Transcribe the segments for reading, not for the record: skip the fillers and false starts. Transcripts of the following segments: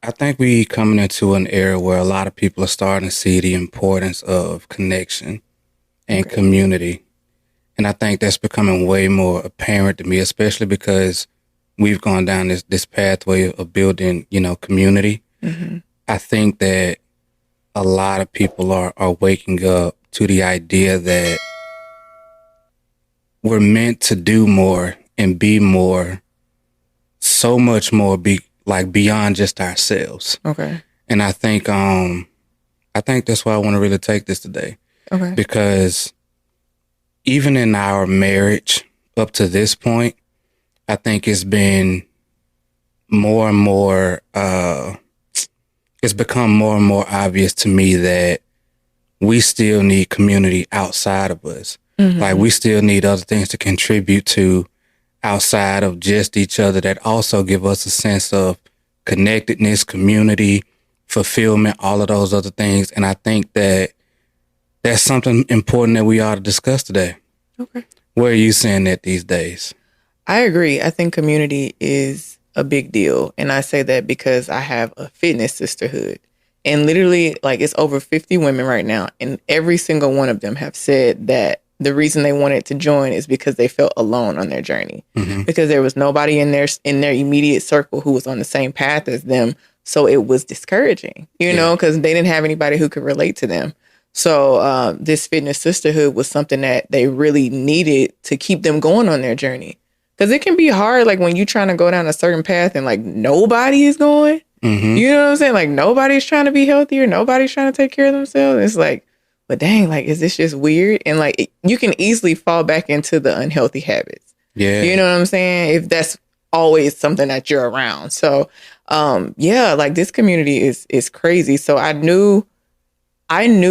I think we coming into an era where a lot of people are starting to see the importance of connection and community. And I think that's becoming way more apparent to me, especially because we've gone down this pathway of building, community. Mm-hmm. I think that a lot of people are waking up to the idea that we're meant to do more and be more, so much more, beyond just ourselves. Okay. And I think that's why I want to really take this today. Okay. Because even in our marriage up to this point, I think it's been more and more, it's become more and more obvious to me that we still need community outside of us. Mm-hmm. Like, we still need other things to contribute to outside of just each other that also give us a sense of connectedness, community, fulfillment, all of those other things. And I think that that's something important that we ought to discuss today. Okay. Where are you seeing that these days? I agree. I think community is a big deal. And I say that because I have a fitness sisterhood. And literally, it's over 50 women right now. And every single one of them have said that the reason they wanted to join is because they felt alone on their journey. Mm-hmm. Because there was nobody in their immediate circle who was on the same path as them. So it was discouraging, because they didn't have anybody who could relate to them. So this fitness sisterhood was something that they really needed to keep them going on their journey. Because it can be hard, when you're trying to go down a certain path and nobody is going. Mm-hmm. You know what I'm saying? Nobody's trying to be healthier. Nobody's trying to take care of themselves. It's but dang, is this just weird? And you can easily fall back into the unhealthy habits. Yeah. You know what I'm saying? If that's always something that you're around. So, this community is crazy. So I knew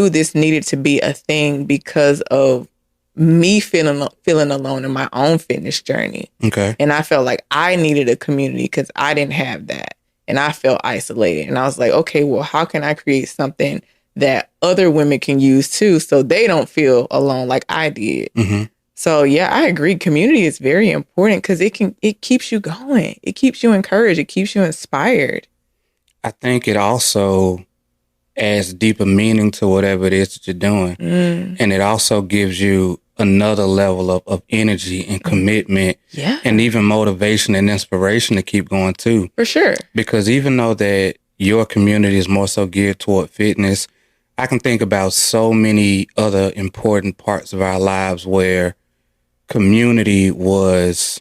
this needed to be a thing because of me feeling alone in my own fitness journey. Okay. And I felt like I needed a community because I didn't have that. And I felt isolated. And I was like, okay, well, how can I create something that other women can use too so they don't feel alone like I did? Mm-hmm. So, yeah, I agree. Community is very important because it keeps you going. It keeps you encouraged. It keeps you inspired. I think it also adds deeper meaning to whatever it is that you're doing. Mm. And it also gives you another level of energy and commitment, and even motivation and inspiration to keep going too. For sure. Because even though that your community is more so geared toward fitness, I can think about so many other important parts of our lives where community was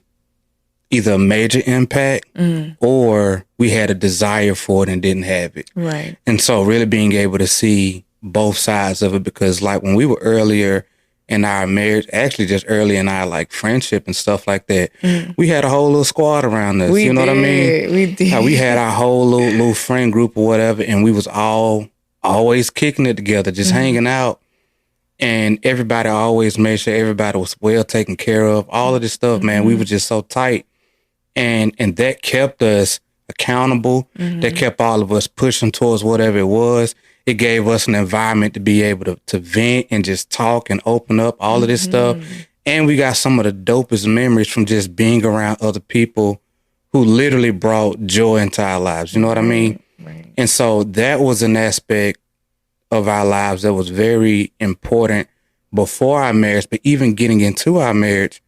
either a major impact or we had a desire for it and didn't have it. Right. And so really being able to see both sides of it, because when we were earlier in our marriage, actually just early in our friendship and stuff like that, we had a whole little squad around us. You know what I mean? We did. We had our whole little friend group or whatever, and we was all always kicking it together, just hanging out. And everybody always made sure everybody was well taken care of. All of this stuff, man, we were just so tight. And that kept us accountable. That kept all of us pushing towards whatever it was. It gave us an environment to be able to vent and just talk and open up, all of this stuff. And we got some of the dopest memories from just being around other people who literally brought joy into our lives. You know what I mean? Right. And so that was an aspect of our lives that was very important before our marriage. But even getting into our marriage,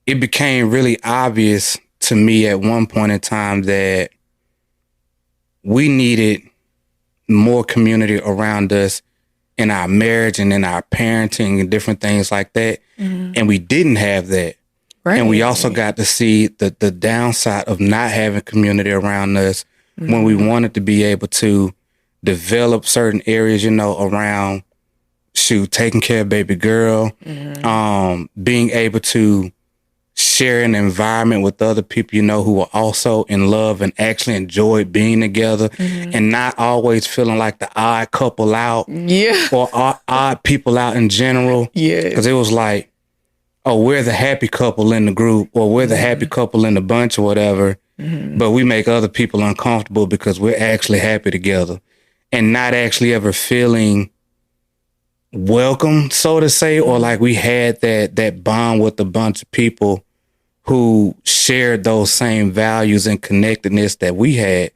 it became really obvious to me at one point in time that we needed more community around us in our marriage and in our parenting and different things like that. And we didn't have that. Right. And we also got to see the downside of not having community around us when we wanted to be able to develop certain areas, around taking care of baby girl, being able to share an environment with other people, who are also in love and actually enjoy being together and not always feeling like the odd couple out or odd people out in general. Yeah. Because it was like, oh, we're the happy couple in the group or we're the happy couple in the bunch or whatever. But we make other people uncomfortable because we're actually happy together and not actually ever feeling welcome, so to say, or like we had that bond with a bunch of people who shared those same values and connectedness that we had.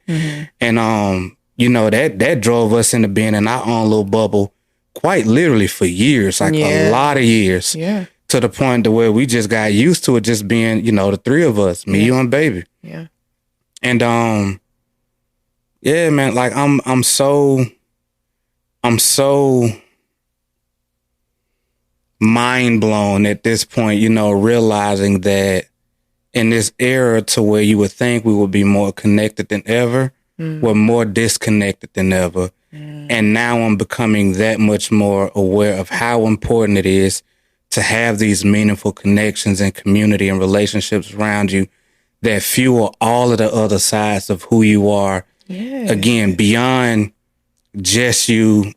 And, you know, that drove us into being in our own little bubble quite literally for years, like a lot of years. Yeah. To the point to where we just got used to it just being, you know, the three of us, me, you, and baby. Yeah. And yeah, man, like I'm so mind blown at this point, you know, realizing that in this era to where you would think we would be more connected than ever, we're more disconnected than ever. And now I'm becoming that much more aware of how important it is to have these meaningful connections and community and relationships around you that fuel all of the other sides of who you are. Yeah. Again, beyond just you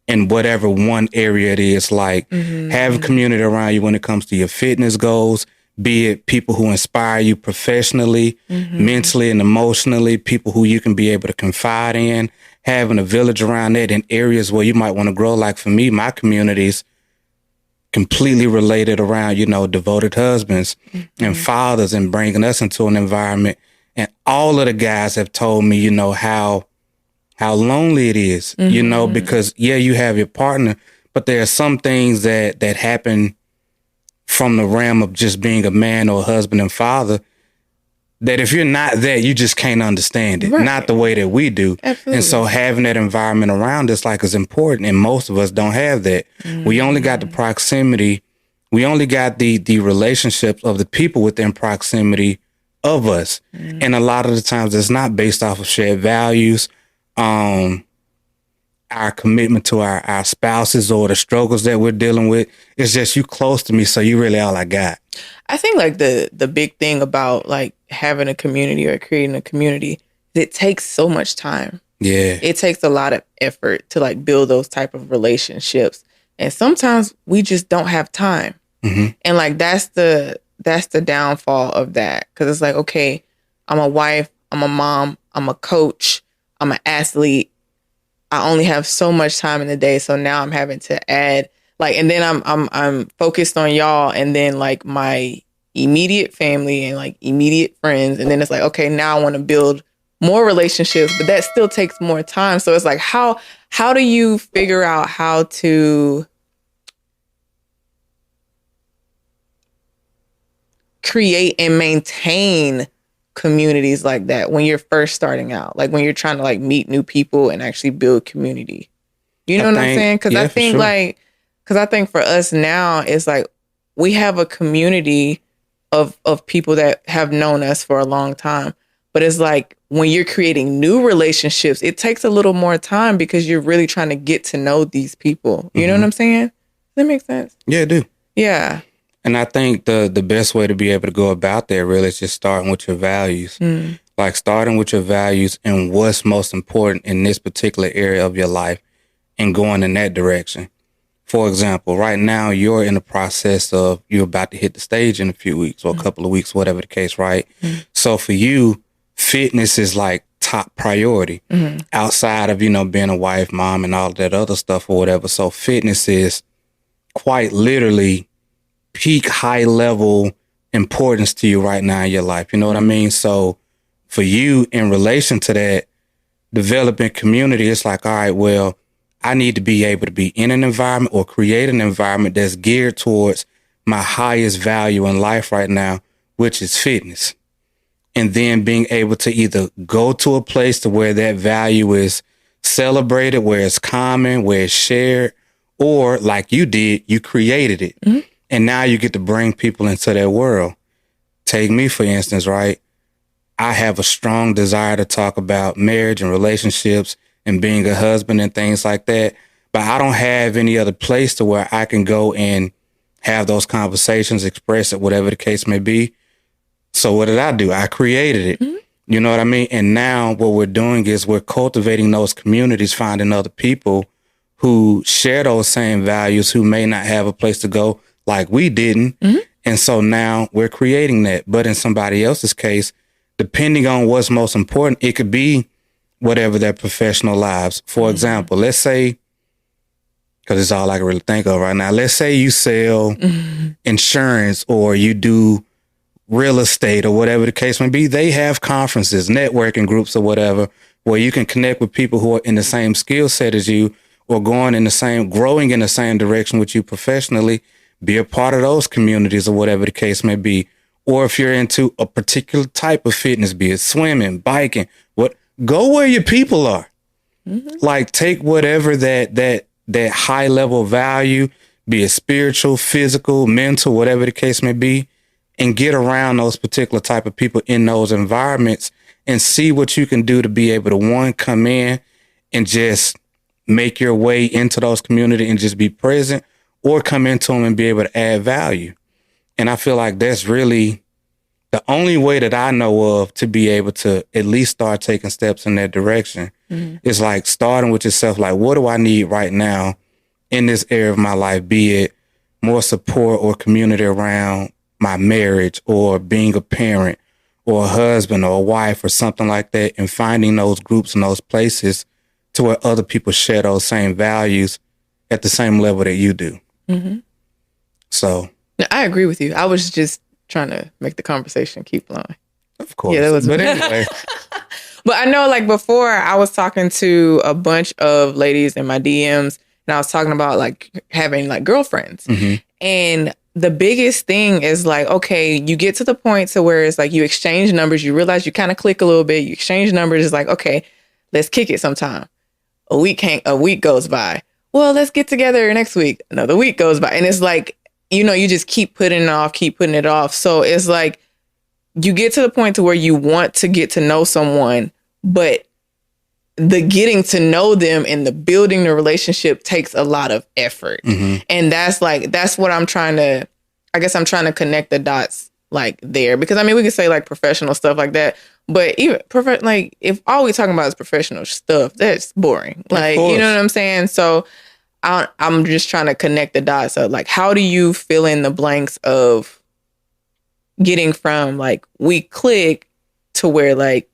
in whatever one area it is, like have a community around you when it comes to your fitness goals, be it people who inspire you professionally, mentally and emotionally, people who you can be able to confide in, having a village around that in areas where you might want to grow. Like for me, my community's completely related around, you know, devoted husbands and fathers and bringing us into an environment. And all of the guys have told me, you know, how lonely it is, you know, because yeah, you have your partner, but there are some things that happen from the realm of just being a man or a husband and father that if you're not there, you just can't understand it. Right. Not the way that we do. Absolutely. And so having that environment around us like is important. And most of us don't have that. We only got the proximity. We only got the relationships of the people within proximity of us. And a lot of the times it's not based off of shared values, our commitment to our spouses or the struggles that we're dealing with. It's just you close to me, so you really all I got. I think like the big thing about like having a community or creating a community, it takes so much time. Yeah. It takes a lot of effort to like build those type of relationships. And sometimes we just don't have time. And like that's the downfall of that. Cause it's like, okay, I'm a wife, I'm a mom, I'm a coach, I'm an athlete. I only have so much time in the day. So now I'm having to add like, and then I'm focused on y'all and then like my immediate family and like immediate friends. And then it's like, okay, now I want to build more relationships, but that still takes more time. So it's like, how do you figure out how to create and maintain communities like that when you're first starting out, like when you're trying to like meet new people and actually build community? You know what I'm saying? Because I think like, because I think for us now, it's like we have a community of people that have known us for a long time. But it's like when you're creating new relationships, it takes a little more time because you're really trying to get to know these people. You know what I'm saying? Does that make sense? Yeah, it do. Yeah. And I think the best way to be able to go about that really is just starting with your values. Like starting with your values and what's most important in this particular area of your life and going in that direction. For example, right now you're in the process of you're about to hit the stage in a few weeks or a couple of weeks, whatever the case, right? So for you, fitness is like top priority outside of, you know, being a wife, mom, and all that other stuff or whatever. So fitness is quite literally peak high level importance to you right now in your life. You know what I mean? So for you in relation to that, developing community, it's like, all right, well, I need to be able to be in an environment or create an environment that's geared towards my highest value in life right now, which is fitness. And then being able to either go to a place to where that value is celebrated, where it's common, where it's shared, or like you did, you created it. And now you get to bring people into that world. Take me, for instance, right? I have a strong desire to talk about marriage and relationships and being a husband and things like that. But I don't have any other place to where I can go and have those conversations, express it, whatever the case may be. So what did I do? I created it. You know what I mean? And now what we're doing is we're cultivating those communities, finding other people who share those same values, who may not have a place to go like we didn't. And so now we're creating that. But in somebody else's case, depending on what's most important, it could be whatever their professional lives. For example, let's say, because it's all I can really think of right now, let's say you sell insurance or you do real estate or whatever the case may be, they have conferences, networking groups or whatever, where you can connect with people who are in the same skill set as you or growing in the same direction with you professionally. Be a part of those communities or whatever the case may be. Or if you're into a particular type of fitness, be it swimming, biking, go where your people are. Mm-hmm. Like take whatever that high level value, be it spiritual, physical, mental, whatever the case may be, and get around those particular type of people in those environments and see what you can do to be able to, one, come in and just make your way into those communities and just be present, or come into them and be able to add value. And I feel like that's really the only way that I know of to be able to at least start taking steps in that direction. Mm-hmm. Is like starting with yourself. Like, what do I need right now in this area of my life? Be it more support or community around my marriage, or being a parent or a husband or a wife or something like that, and finding those groups and those places to where other people share those same values at the same level that you do. Mm-hmm. So I agree with you. I was just trying to make the conversation keep flowing. Of course. Yeah, that was. But anyway. But I know, like, before I was talking to a bunch of ladies in my DMs, and I was talking about like having like girlfriends. Mm-hmm. And the biggest thing is like, okay, you get to the point to where it's like you exchange numbers, you realize you kind of click a little bit, you exchange numbers, it's like, okay, let's kick it sometime. A week goes by. Well, let's get together next week. Another week goes by. And it's like, you know, you just keep putting it off. So it's like you get to the point to where you want to get to know someone, but the getting to know them and the building the relationship takes a lot of effort. Mm-hmm. And that's what I'm trying to connect the dots like there. Because I mean, we can say like professional stuff like that, but even like if all we talking about is professional stuff, that's boring. Like, you know what I'm saying? So I'm just trying to connect the dots of like, how do you fill in the blanks of getting from like we click to where like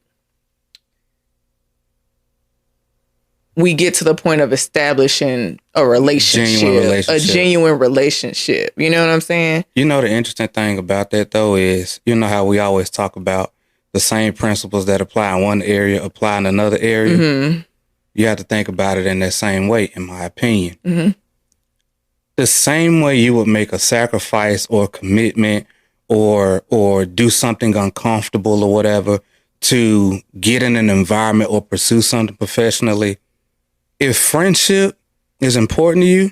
we get to the point of establishing a genuine relationship. You know what I'm saying? You know, the interesting thing about that though is, you know how we always talk about the same principles that apply in one area apply in another area. Mm-hmm. You have to think about it in that same way, in my opinion. Mm-hmm. The same way you would make a sacrifice or commitment or do something uncomfortable or whatever to get in an environment or pursue something professionally. If friendship is important to you,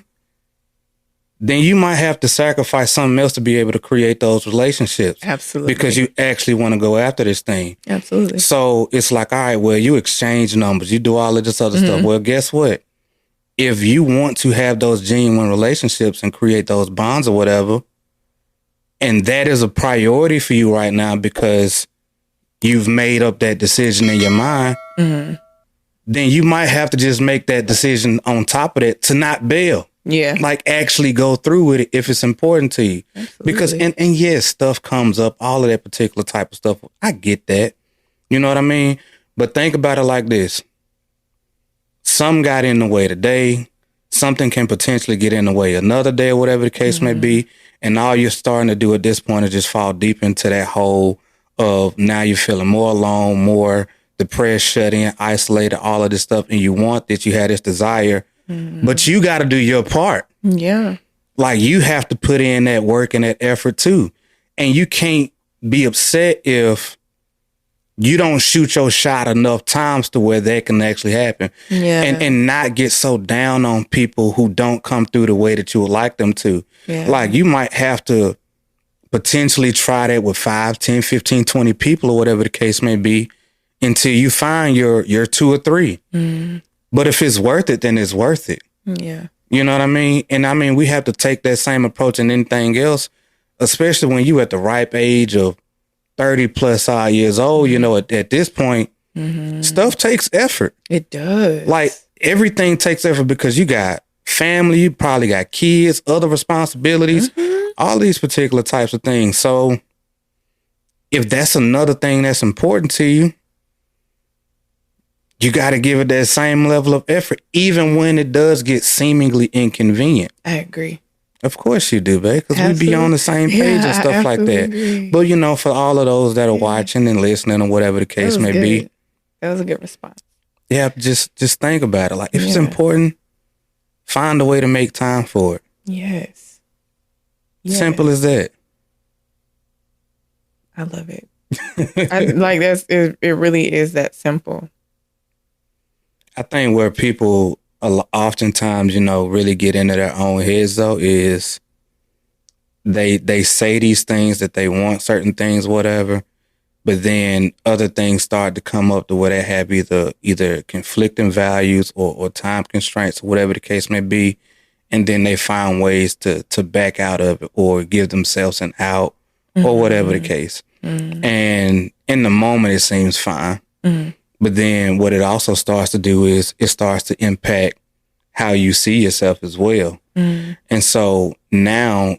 then you might have to sacrifice something else to be able to create those relationships. Absolutely. Because you actually want to go after this thing. Absolutely. So it's like, all right, well, you exchange numbers, you do all of this other stuff. Well, guess what? If you want to have those genuine relationships and create those bonds or whatever, and that is a priority for you right now because you've made up that decision in your mind, then you might have to just make that decision on top of that to not bail. Yeah. Like actually go through with it if it's important to you. Absolutely. Because, and yes, stuff comes up, all of that particular type of stuff. I get that. You know what I mean? But think about it like this. Some got in the way today. Something can potentially get in the way another day or whatever the case may be. And all you're starting to do at this point is just fall deep into that hole of now you're feeling more alone, more depressed, shut in, isolated, all of this stuff. And you want that, you had this desire, but you got to do your part. Yeah. Like you have to put in that work and that effort too. And you can't be upset if you don't shoot your shot enough times to where that can actually happen. Yeah. And not get so down on people who don't come through the way that you would like them to. Yeah. Like you might have to potentially try that with 5, 10, 15, 20 people or whatever the case may be until you find your 2 or 3. But if it's worth it, then it's worth it. Yeah. You know what I mean? And I mean, we have to take that same approach in anything else, especially when you at the ripe age of 30 plus odd years old. You know, at this point, stuff takes effort. It does. Like everything takes effort because you got family, you probably got kids, other responsibilities, all these particular types of things. So if that's another thing that's important to you, you got to give it that same level of effort, even when it does get seemingly inconvenient. I agree. Of course you do, babe, because we be on the same page and stuff like that. Agree. But, you know, for all of those that are watching and listening or whatever the case may be. That was a good response. Yeah, just think about it. Like, if it's important, find a way to make time for it. Yes. Simple as that. I love it. It really is that simple. I think where people oftentimes, you know, really get into their own heads though is they say these things that they want certain things, whatever, but then other things start to come up to where they have either conflicting values or time constraints or whatever the case may be. And then they find ways to back out of it or give themselves an out or whatever the case. And in the moment, it seems fine. But then what it also starts to do is it starts to impact how you see yourself as well. And so now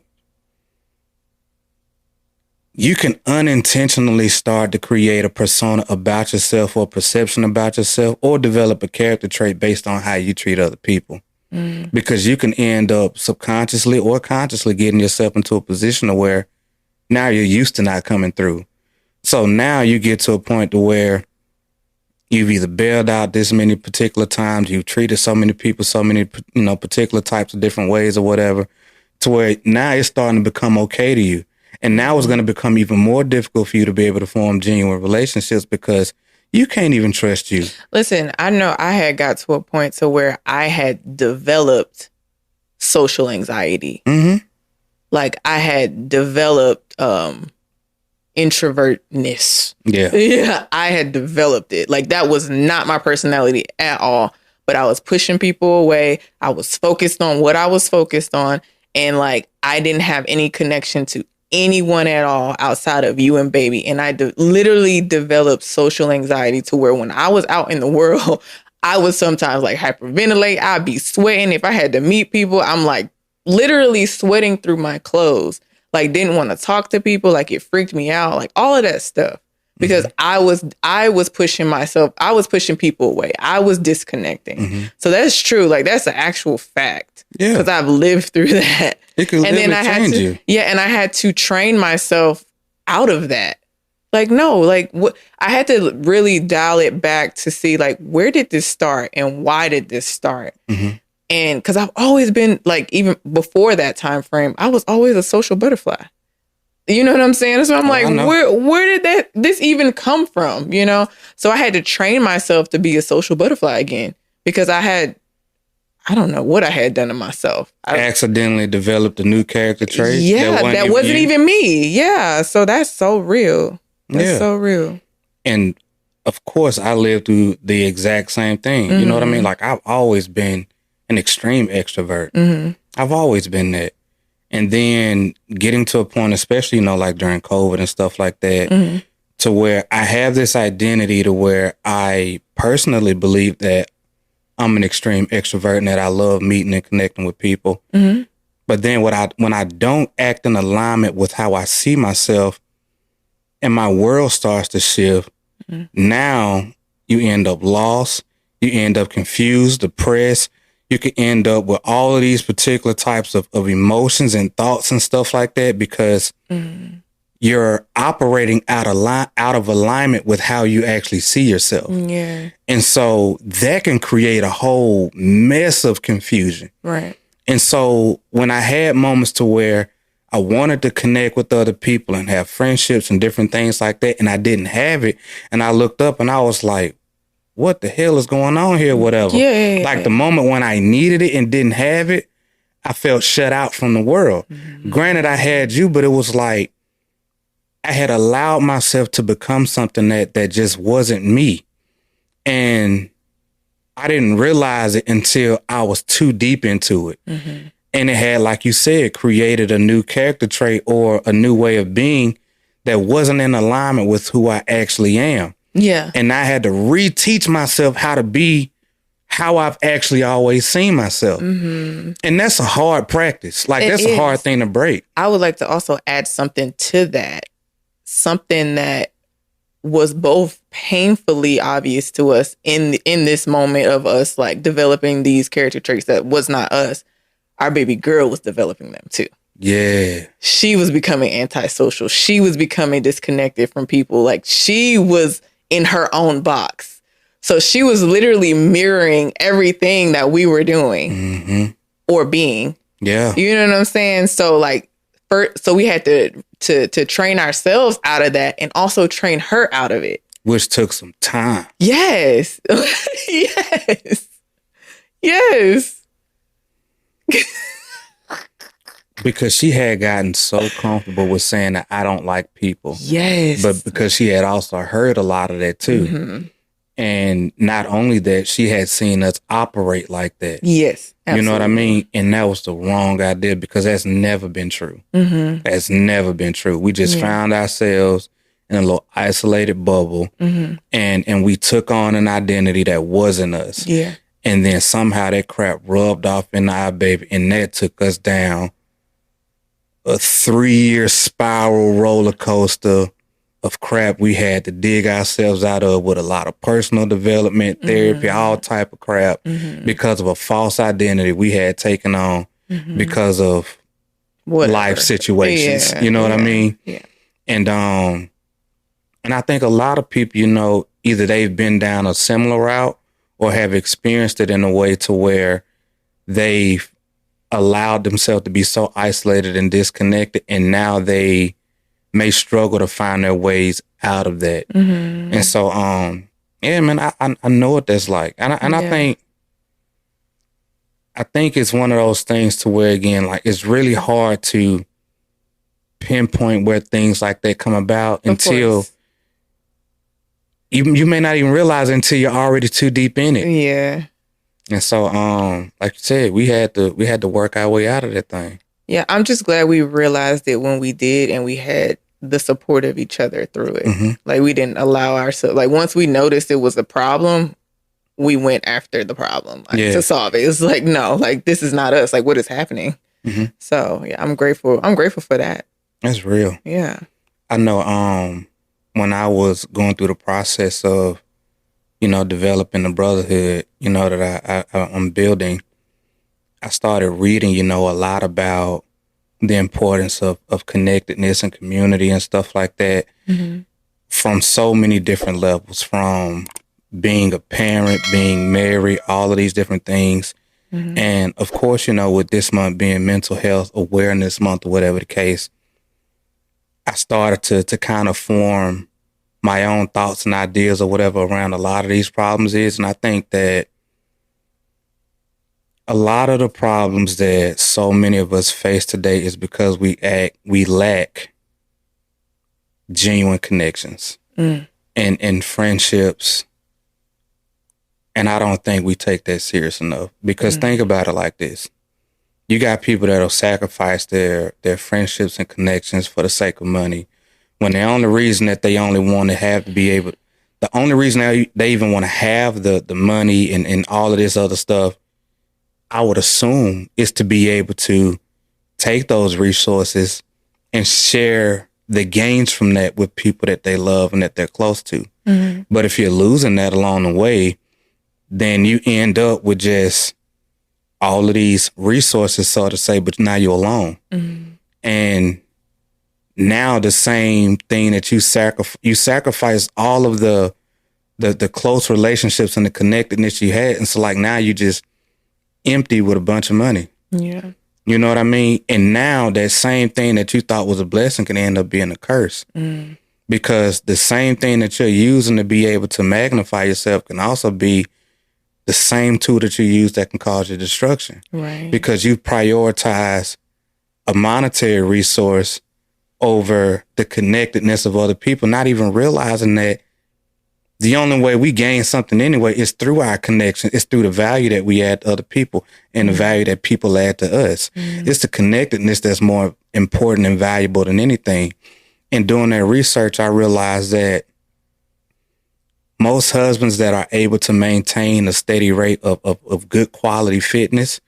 you can unintentionally start to create a persona about yourself or perception about yourself or develop a character trait based on how you treat other people. Because you can end up subconsciously or consciously getting yourself into a position where now you're used to not coming through. So now you get to a point to where you've either bailed out this many particular times, you've treated so many people, so many, you know, particular types of different ways or whatever, to where now it's starting to become okay to you. And now it's going to become even more difficult for you to be able to form genuine relationships because you can't even trust you. Listen, I know I had got to a point to where I had developed social anxiety. Like I had developed introvertness. Yeah, I had developed it. Like that was not my personality at all. But I was pushing people away. I was focused on what I was focused on. And like I didn't have any connection to anyone at all outside of you and baby. And I literally developed social anxiety to where when I was out in the world, I was sometimes like hyperventilate. I'd be sweating. If I had to meet people, I'm like literally sweating through my clothes. Like didn't want to talk to people. Like it freaked me out. Like all of that stuff. Because I was pushing myself. I was pushing people away. I was disconnecting. So that's true. Like that's an actual fact. Yeah. Because I've lived through that. It could change you. Yeah, and I had to train myself out of that. Like, no, like I had to really dial it back to see like where did this start and why did this start? And because I've always been like, even before that time frame, I was always a social butterfly. You know what I'm saying? So I'm like, where did this even come from? You know? So I had to train myself to be a social butterfly again because I don't know what I had done to myself. I accidentally developed a new character trait. Yeah, that wasn't even me. Yeah. So that's so real. That's so real. And of course, I lived through the exact same thing. You know what I mean? Like I've always been an extreme extrovert. I've always been that. And then getting to a point, especially, you know, like during COVID and stuff like that, to where I have this identity to where I personally believe that I'm an extreme extrovert and that I love meeting and connecting with people. But then when I don't act in alignment with how I see myself and my world starts to shift, now you end up lost. You end up confused, depressed. You could end up with all of these particular types of emotions and thoughts and stuff like that because you're operating out of alignment with how you actually see yourself. Yeah. And so that can create a whole mess of confusion. Right. And so when I had moments to where I wanted to connect with other people and have friendships and different things like that, and I didn't have it, and I looked up and I was like, what the hell is going on here? Whatever. Yeah. Like the moment when I needed it and didn't have it, I felt shut out from the world. Granted, I had you, but it was like I had allowed myself to become something that just wasn't me. And I didn't realize it until I was too deep into it. And it had, like you said, created a new character trait or a new way of being that wasn't in alignment with who I actually am. Yeah. And I had to reteach myself how to be how I've actually always seen myself. And that's a hard practice. Like that's a hard thing to break. I would like to also add something to that. Something that was both painfully obvious to us in this moment of us like developing these character traits that was not us. our baby girl was developing them too. Yeah. She was becoming antisocial. She was becoming disconnected from people. Like, she was in her own box. So she was literally mirroring everything that we were doing or being. Yeah. You know what I'm saying? So like, so we had to train ourselves out of that and also train her out of it. Which took some time. Yes. Yes. Yes. Because she had gotten so comfortable with saying that I don't like people. Yes. But because she had also heard a lot of that too. Mm-hmm. And not only that, she had seen us operate like that. Yes. Absolutely. You know what I mean? And that was the wrong idea because that's never been true. Mm-hmm. That's never been true. We just found ourselves in a little isolated bubble and we took on an identity that wasn't us. Yeah. And then somehow that crap rubbed off in our baby and that took us down a 3-year spiral roller coaster of crap we had to dig ourselves out of with a lot of personal development, therapy, all type of crap because of a false identity we had taken on because of life situations. Yeah, you know what I mean? Yeah. And I think a lot of people, you know, either they've been down a similar route or have experienced it in a way to where they've allowed themselves to be so isolated and disconnected, and now they may struggle to find their ways out of that. And so, yeah, man, I know what that's like. And I think it's one of those things to where, again, like, it's really hard to pinpoint where things like that come about until you may not even realize it until you're already too deep in it. Yeah. And so, like you said, we had to work our way out of that thing. Yeah, I'm just glad we realized it when we did, and we had the support of each other through it. Like, we didn't allow ourselves, like, once we noticed it was a problem, we went after the problem to solve it. It's like, no, like, this is not us. Like, what is happening? So yeah, I'm grateful for that. That's real. Yeah. I know, when I was going through the process of, you know, developing the brotherhood, you know, that I'm building, I started reading, you know, a lot about the importance of connectedness and community and stuff like that from so many different levels, from being a parent, being married, all of these different things. And of course, you know, with this month being Mental Health Awareness Month or whatever the case, I started to kind of form my own thoughts and ideas or whatever around a lot of these problems is. And I think that a lot of the problems that so many of us face today is because we lack genuine connections and friendships. And I don't think we take that serious enough, because think about it like this. You got people that'll sacrifice their friendships and connections for the sake of money, when the only reason that they only want to have to be able, the only reason they even want to have the money and all of this other stuff, I would assume, is to be able to take those resources and share the gains from that with people that they love and that they're close to. But if you're losing that along the way, then you end up with just all of these resources, so to say, but now you're alone. And now the same thing that you sacrifice all of the close relationships and the connectedness you had. And so, like, now you just empty with a bunch of money. Yeah. You know what I mean? And now that same thing that you thought was a blessing can end up being a curse. Because the same thing that you're using to be able to magnify yourself can also be the same tool that you use that can cause your destruction. Right. Because you prioritize a monetary resource over the connectedness of other people, not even realizing that the only way we gain something anyway is through our connection. It's through the value that we add to other people and the value that people add to us. It's the connectedness that's more important and valuable than anything. And doing that research, I realized that most husbands that are able to maintain a steady rate of good quality fitness,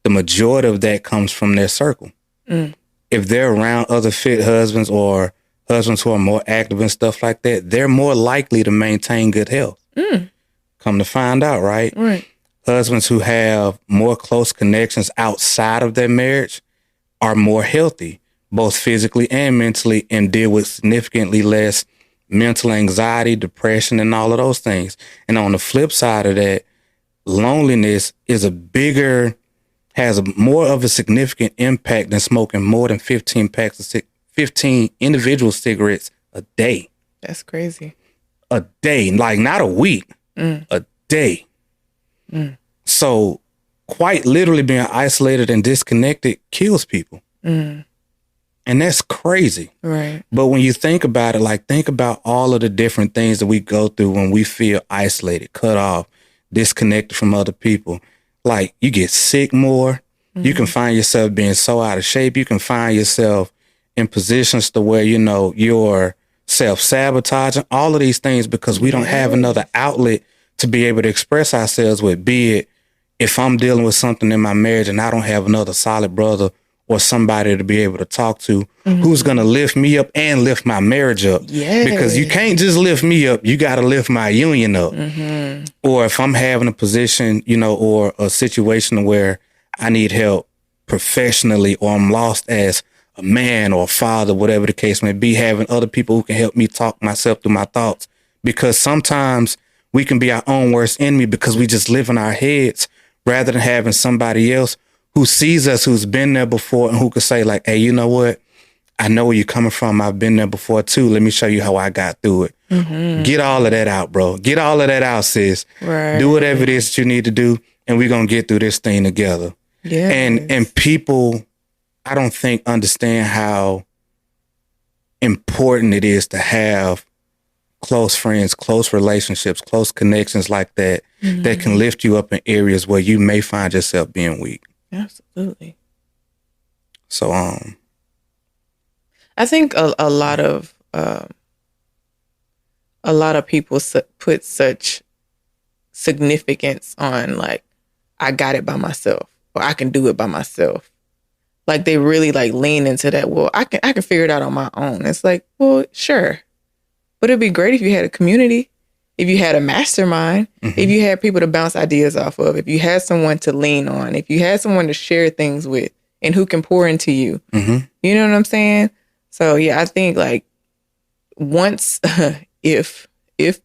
the majority of that comes from their circle. If they're around other fit husbands or husbands who are more active and stuff like that, they're more likely to maintain good health. Come to find out, right? husbands who have more close connections outside of their marriage are more healthy, both physically and mentally, and deal with significantly less mental anxiety, depression, and all of those things. And on the flip side of that, loneliness has more of a significant impact than smoking more than 15 individual cigarettes a day. That's crazy. A day, like not a week, a day. So quite literally being isolated and disconnected kills people. And that's crazy. Right. But when you think about it, like think about all of the different things that we go through when we feel isolated, cut off, disconnected from other people. Like you get sick more. You can find yourself being so out of shape. You can find yourself in positions to where, you know, you're self-sabotaging, all of these things because we don't have another outlet to be able to express ourselves with, be it if I'm dealing with something in my marriage and I don't have another solid brother or somebody to be able to talk to who's going to lift me up and lift my marriage up. Because you can't just lift me up. You got to lift my union up. Or if I'm having a position, you know, or a situation where I need help professionally or I'm lost as a man or a father, whatever the case may be, having other people who can help me talk myself through my thoughts. Because sometimes we can be our own worst enemy because we just live in our heads rather than having somebody else who sees us, who's been there before and who could say like, hey, you know what? I know where you're coming from. I've been there before too. Let me show you how I got through it. Get all of that out, bro. Get all of that out, sis. Right. Do whatever it is that you need to do. And we're going to get through this thing together. Yeah. And people, I don't think understand how important it is to have close friends, close relationships, close connections like that, that can lift you up in areas where you may find yourself being weak. Absolutely. So, I think a lot of people put such significance on like, I got it by myself or I can do it by myself. Like they really like lean into that. Well, I can figure it out on my own. It's like, well, sure. But it'd be great if you had a community, if you had a mastermind, if you had people to bounce ideas off of, if you had someone to lean on, if you had someone to share things with and who can pour into you. You know what I'm saying? So yeah, I think like once if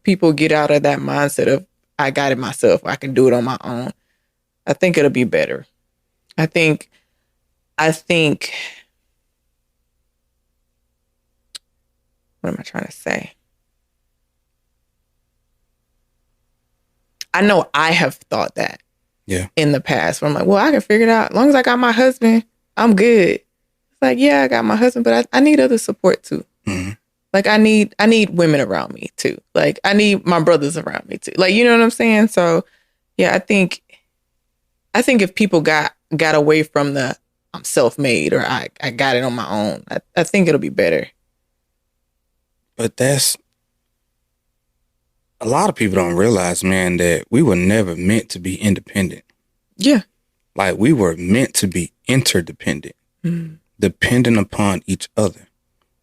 people get out of that mindset of I got it myself, I can do it on my own, I think it'll be better. I think what am I trying to say? I know I have thought that in the past where I'm like, well, I can figure it out. As long as I got my husband, I'm good. It's like, yeah, I got my husband, but I need other support too. Like I need women around me too. Like I need my brothers around me too. Like, you know what I'm saying? So yeah, I think if people got away from the I'm self-made or I got it on my own, I think it'll be better. But that's a lot of people don't realize, man, that we were never meant to be independent. Yeah. Like we were meant to be interdependent, dependent upon each other.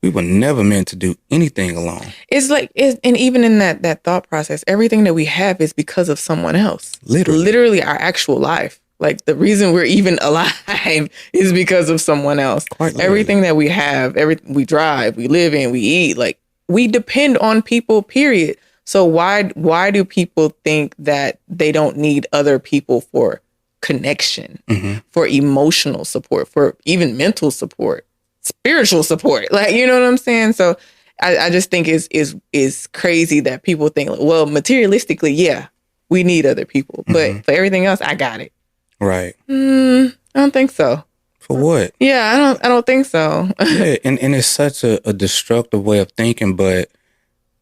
We were never meant to do anything alone. It's like, and even in that thought process, everything that we have is because of someone else. Literally our actual life. Like the reason we're even alive is because of someone else. Everything that we have, we drive, we live in, we eat, like we depend on people, period. So why do people think that they don't need other people for connection, for emotional support, for even mental support, spiritual support? Like, you know what I'm saying? So I just think is crazy that people think, well, materialistically, yeah, we need other people, but for everything else, I got it. Right. I don't think so. For what? Yeah, I don't think so. Yeah, and it's such a destructive way of thinking, but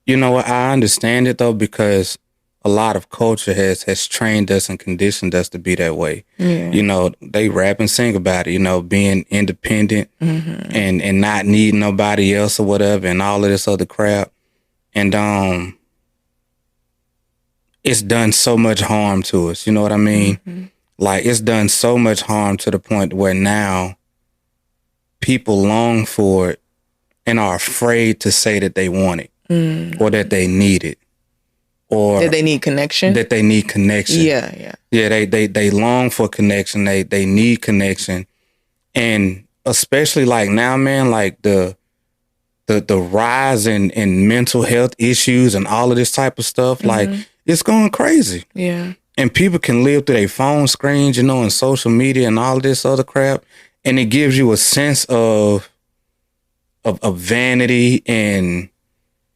you know what? I understand it though, because a lot of culture has trained us and conditioned us to be that way. Yeah. You know, they rap and sing about it, you know, being independent and not needing nobody else or whatever and all of this other crap. And it's done so much harm to us. You know what I mean? Like it's done so much harm to the point where now people long for it and are afraid to say that they want it. Or that they need it. Or that they need connection. Yeah. Yeah, they long for connection. They need connection. And especially like now, man, like the rise in mental health issues and all of this type of stuff, like it's going crazy. Yeah. And people can live through their phone screens, and social media and all this other crap. And it gives you a sense of vanity and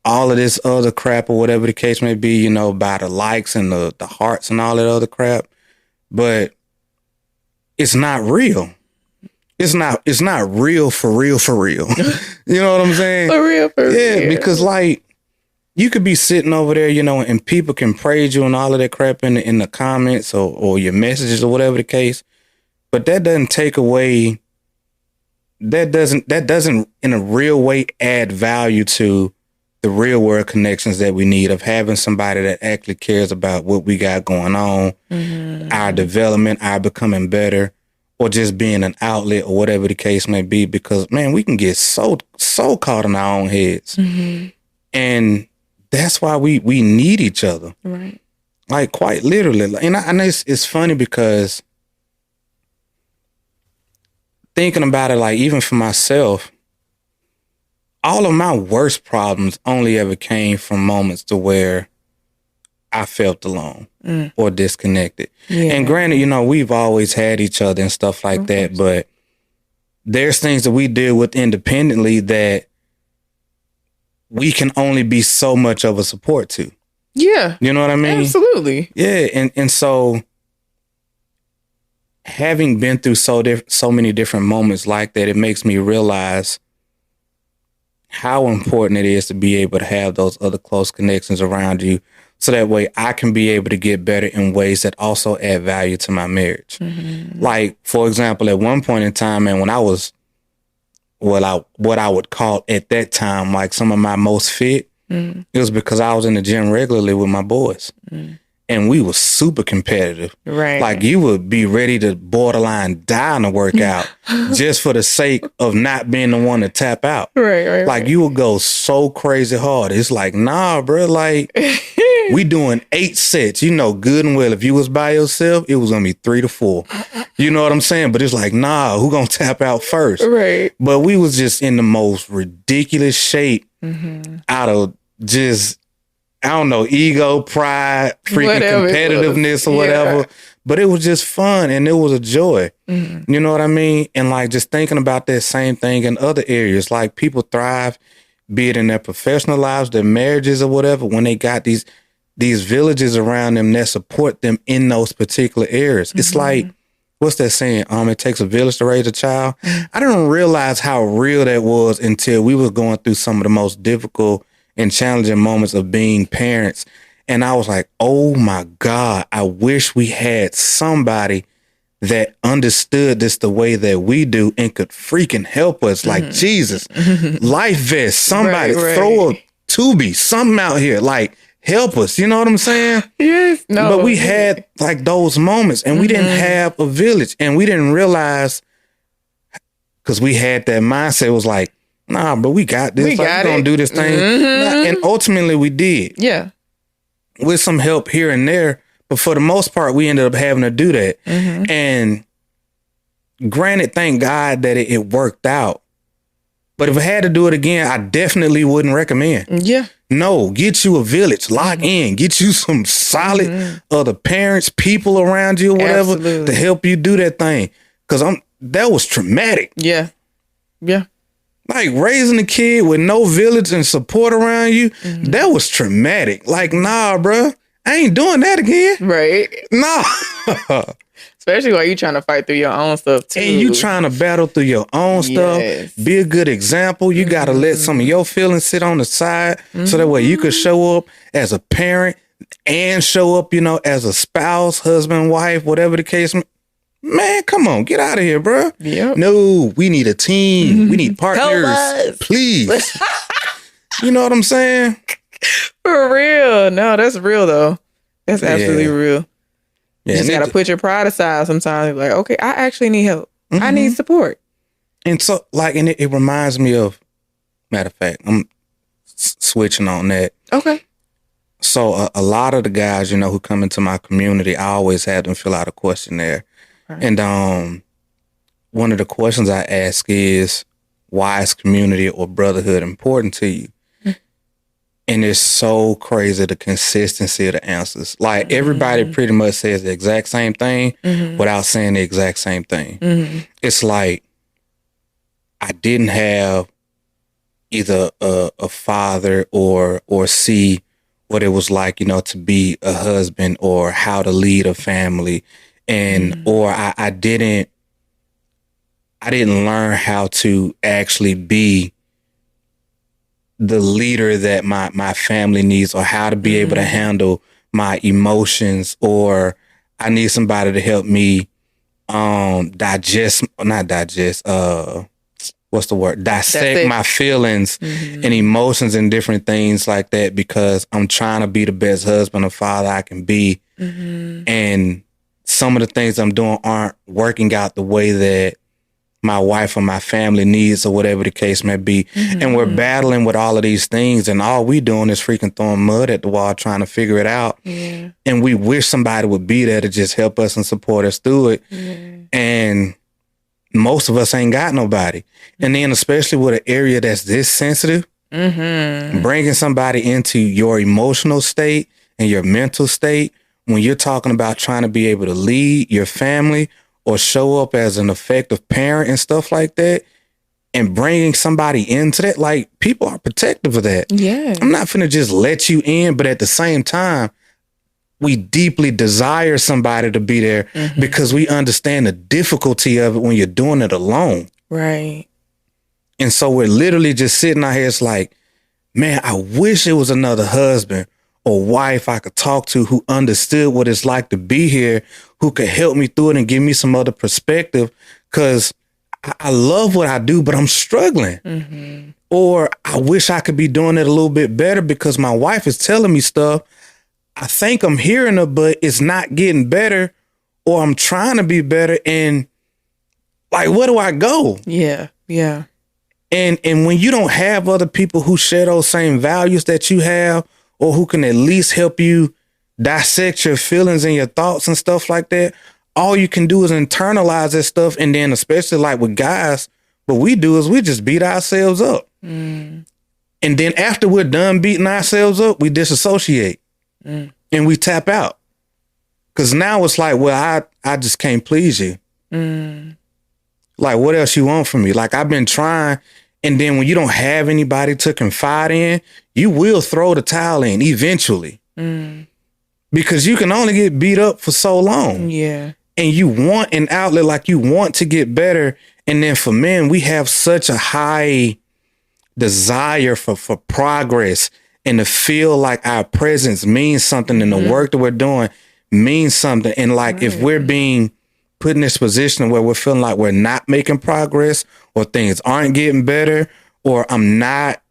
all of this other crap or whatever the case may be, by the likes and the hearts and all that other crap. But it's not real. It's not real for real. You know what I'm saying? For real. Yeah, because like you could be sitting over there, and people can praise you and all of that crap in the comments or your messages or whatever the case. But that doesn't take away, that doesn't in a real way add value to the real world connections that we need, of having somebody that actually cares about what we got going on, our development, our becoming better, or just being an outlet or whatever the case may be. Because, man, we can get so caught in our own heads. And that's why we need each other. Right. Like, quite literally. And I know it's funny because thinking about it, like, even for myself, all of my worst problems only ever came from moments to where I felt alone or disconnected. Yeah. And granted, we've always had each other and stuff like that, but there's things that we deal with independently that we can only be so much of a support to. Yeah. You know what I mean? Absolutely. Yeah. And so having been through so many different moments like that, it makes me realize how important it is to be able to have those other close connections around you, so that way I can be able to get better in ways that also add value to my marriage. Like, for example, at one point in time, man, when I was what I would call at that time, like some of my most fit, it was because I was in the gym regularly with my boys. And we were super competitive. Right. Like, you would be ready to borderline die in a workout just for the sake of not being the one to tap out. Right. Like, you would go so crazy hard. It's like, nah, bro, like, we doing 8 sets. Good and well, if you was by yourself, it was going to be 3 to 4. You know what I'm saying? But it's like, nah, who going to tap out first? Right. But we was just in the most ridiculous shape out of just, I don't know, ego, pride, freaking competitiveness or whatever. Yeah. But it was just fun and it was a joy. You know what I mean? And like just thinking about that same thing in other areas, like people thrive, be it in their professional lives, their marriages or whatever, when they got these villages around them that support them in those particular areas. It's like, what's that saying? It takes a village to raise a child. I didn't realize how real that was until we were going through some of the most difficult and challenging moments of being parents. And I was like, oh my God, I wish we had somebody that understood this the way that we do and could freaking help us. Like, Jesus, life vest, somebody throw a Tubi, something out here, like, help us. You know what I'm saying? Yes. No. But we had like those moments and we didn't have a village, and we didn't realize, because we had that mindset, it was like, nah, but we got this. We're going to do this thing. And ultimately we did. Yeah. With some help here and there. But for the most part, we ended up having to do that. And granted, thank God that it worked out. But if I had to do it again, I definitely wouldn't recommend. Yeah. No, get you a village, lock in, get you some solid other parents, people around you or whatever to help you do that thing. Because that was traumatic. Yeah. Yeah. Like raising a kid with no village and support around you, that was traumatic. Like, nah, bro, I ain't doing that again. Right. Nah. Especially while you trying to fight through your own stuff too. And you trying to battle through your own stuff. Be a good example. You got to let some of your feelings sit on the side so that way you could show up as a parent and show up, as a spouse, husband, wife, whatever the case. Man, come on, get out of here, bro. Yep. No, we need a team. We need partners. Please. You know what I'm saying? For real. No, that's real though. That's absolutely real. You just got to put your pride aside sometimes. Like, okay, I actually need help. I need support. And so, like, and it reminds me of, matter of fact, I'm switching on that. Okay. So a lot of the guys, who come into my community, I always have them fill out a questionnaire. Right. And one of the questions I ask is, why is community or brotherhood important to you? And it's so crazy, the consistency of the answers. Like, everybody pretty much says the exact same thing without saying the exact same thing. It's like, I didn't have either a father or see what it was like, to be a husband, or how to lead a family. And, or I didn't learn how to actually be the leader that my family needs, or how to be able to handle my emotions, or I need somebody to help me dissect my feelings and emotions and different things like that, because I'm trying to be the best husband or father I can be. And some of the things I'm doing aren't working out the way that my wife or my family needs, or whatever the case may be. And we're battling with all of these things, and all we doing is freaking throwing mud at the wall trying to figure it out. And we wish somebody would be there to just help us and support us through it. And most of us ain't got nobody. And then, especially with an area that's this sensitive, bringing somebody into your emotional state and your mental state, when you're talking about trying to be able to lead your family or show up as an effective parent and stuff like that, and bringing somebody into that, like, people are protective of that. Yeah. I'm not finna just let you in, but at the same time, we deeply desire somebody to be there because we understand the difficulty of it when you're doing it alone. Right. And so we're literally just sitting out here. It's like, man, I wish it was another husband or wife I could talk to who understood what it's like to be here, who could help me through it and give me some other perspective. Because I love what I do, but I'm struggling. Or I wish I could be doing it a little bit better because my wife is telling me stuff. I think I'm hearing her, but it's not getting better, or I'm trying to be better. And like, where do I go? Yeah. Yeah. And when you don't have other people who share those same values that you have, or who can at least help you dissect your feelings and your thoughts and stuff like that, all you can do is internalize that stuff. And then, especially like with guys, what we do is we just beat ourselves up. And then after we're done beating ourselves up, we disassociate and we tap out. Because now it's like, well, I just can't please you. Like, what else you want from me? Like, I've been trying. And then when you don't have anybody to confide in, you will throw the towel in eventually. Because you can only get beat up for so long. Yeah. And you want an outlet, like, you want to get better. And then for men, we have such a high desire for progress, and to feel like our presence means something, and the work that we're doing means something. And like, if we're being put in this position where we're feeling like we're not making progress, or things aren't getting better, or I'm not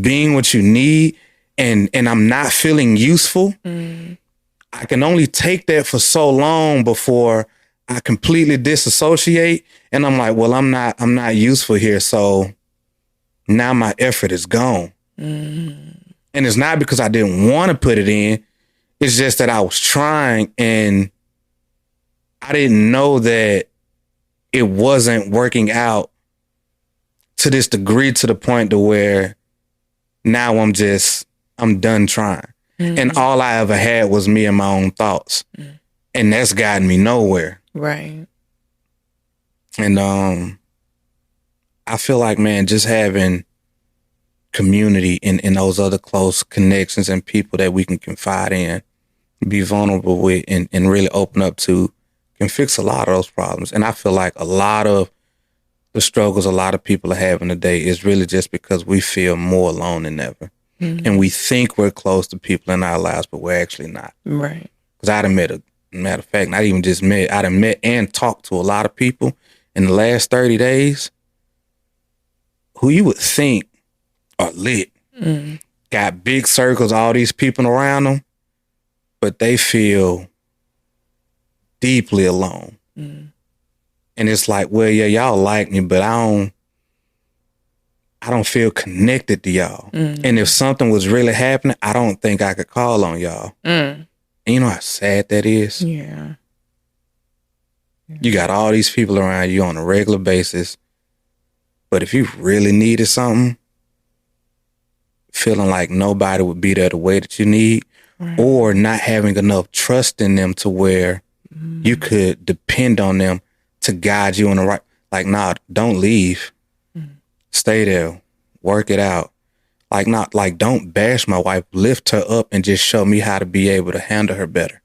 being what you need, and I'm not feeling useful, I can only take that for so long before I completely disassociate. And I'm like, well, I'm not useful here. So now my effort is gone. And it's not because I didn't want to put it in. It's just that I was trying, and I didn't know that it wasn't working out to this degree, to the point to where now I'm done trying. And all I ever had was me and my own thoughts. And that's gotten me nowhere. Right. And I feel like, man, just having community and those other close connections and people that we can confide in, be vulnerable with, and really open up to, can fix a lot of those problems. And I feel like a lot of the struggles a lot of people are having today is really just because we feel more alone than ever. And we think we're close to people in our lives, but we're actually not. Right. Because I done met, matter of fact, not even just met, I done met and talked to a lot of people in the last 30 days who you would think are lit. Got big circles, all these people around them, but they feel deeply alone. And it's like, well, yeah, y'all like me, but I I don't feel connected to y'all. And if something was really happening, I don't think I could call on y'all. And you know how sad that is? Yeah. You got all these people around you on a regular basis. But if you really needed something, feeling like nobody would be there the way that you need, or not having enough trust in them to where you could depend on them to guide you in the right, like, nah, don't leave. Stay there. Work it out. Like, not like, don't bash my wife. Lift her up and just show me how to be able to handle her better.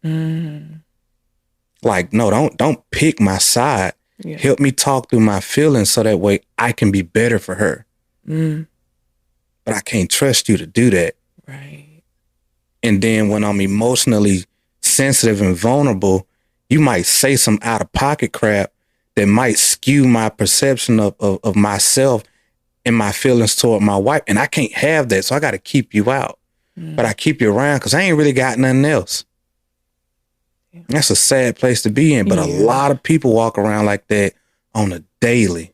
Like, no, don't pick my side. Yeah. Help me talk through my feelings so that way I can be better for her. But I can't trust you to do that. Right. And then when I'm emotionally sensitive and vulnerable, you might say some out of pocket crap that might skew my perception of myself and my feelings toward my wife. And I can't have that. So I got to keep you out. But I keep you around because I ain't really got nothing else. Yeah. That's a sad place to be in. But a lot of people walk around like that on a daily,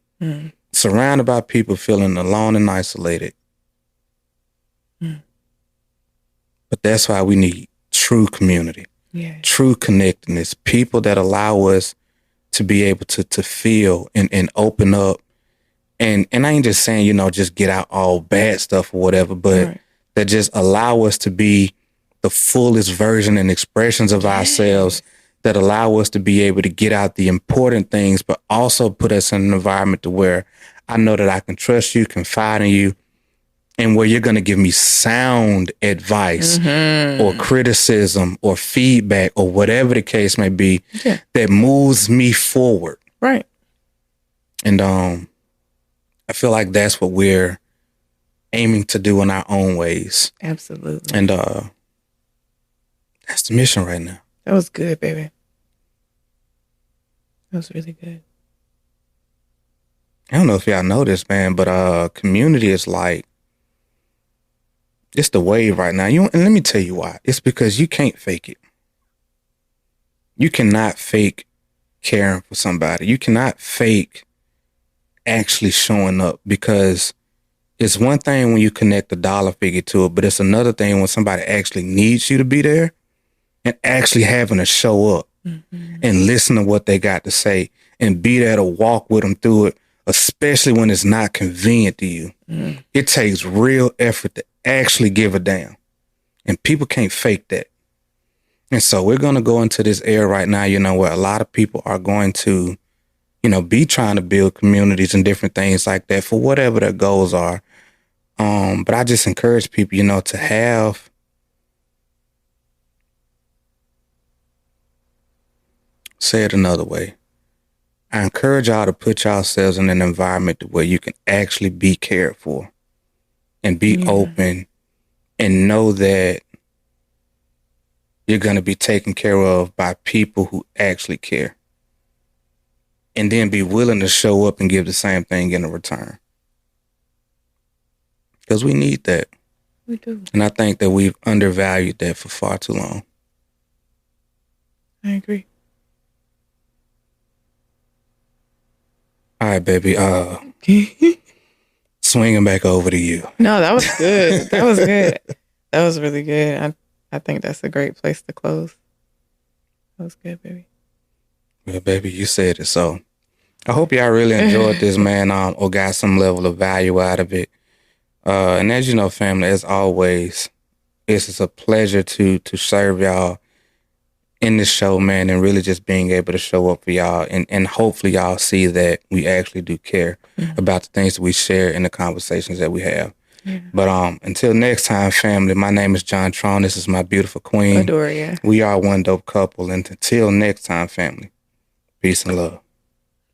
surrounded by people feeling alone and isolated. But that's why we need true community, true connectedness, people that allow us to be able to feel and open up. And I ain't just saying, you know, just get out all bad stuff or whatever, but that just allow us to be the fullest version and expressions of ourselves, that allow us to be able to get out the important things, but also put us in an environment to where I know that I can trust you, confide in you, and where you're going to give me sound advice or criticism or feedback or whatever the case may be that moves me forward. Right. And I feel like that's what we're aiming to do in our own ways. Absolutely. And that's the mission right now. That was good, baby. That was really good. I don't know if y'all know this, man, but community is like, it's the wave right now. And let me tell you why. It's because you can't fake it. You cannot fake caring for somebody. You cannot fake actually showing up, because it's one thing when you connect a dollar figure to it, but it's another thing when somebody actually needs you to be there and actually having to show up and listen to what they got to say and be there to walk with them through it, especially when it's not convenient to you. It takes real effort to actually give a damn. And people can't fake that. And so we're going to go into this era right now, you know, where a lot of people are going to, you know, be trying to build communities and different things like that for whatever their goals are. But I just encourage people, you know, to have say it another way. I encourage y'all to put yourselves in an environment where you can actually be cared for and be open and know that you're going to be taken care of by people who actually care. And then be willing to show up and give the same thing in return. Because we need that. We do. And I think that we've undervalued that for far too long. I agree. All right, baby. Swinging back over to you. No, that was good. That was good. That was really good. I think that's a great place to close. That was good, baby. Well, baby, you said it. So I hope y'all really enjoyed this, man, or got some level of value out of it. And as you know, family, as always, it's a pleasure to serve y'all in this show, man, and really just being able to show up for y'all. And hopefully y'all see that we actually do care about the things that we share in the conversations that we have. Yeah. But until next time, family, my name is John Tron. This is my beautiful queen. Adoria. We are one dope couple. And until next time, family, peace and love.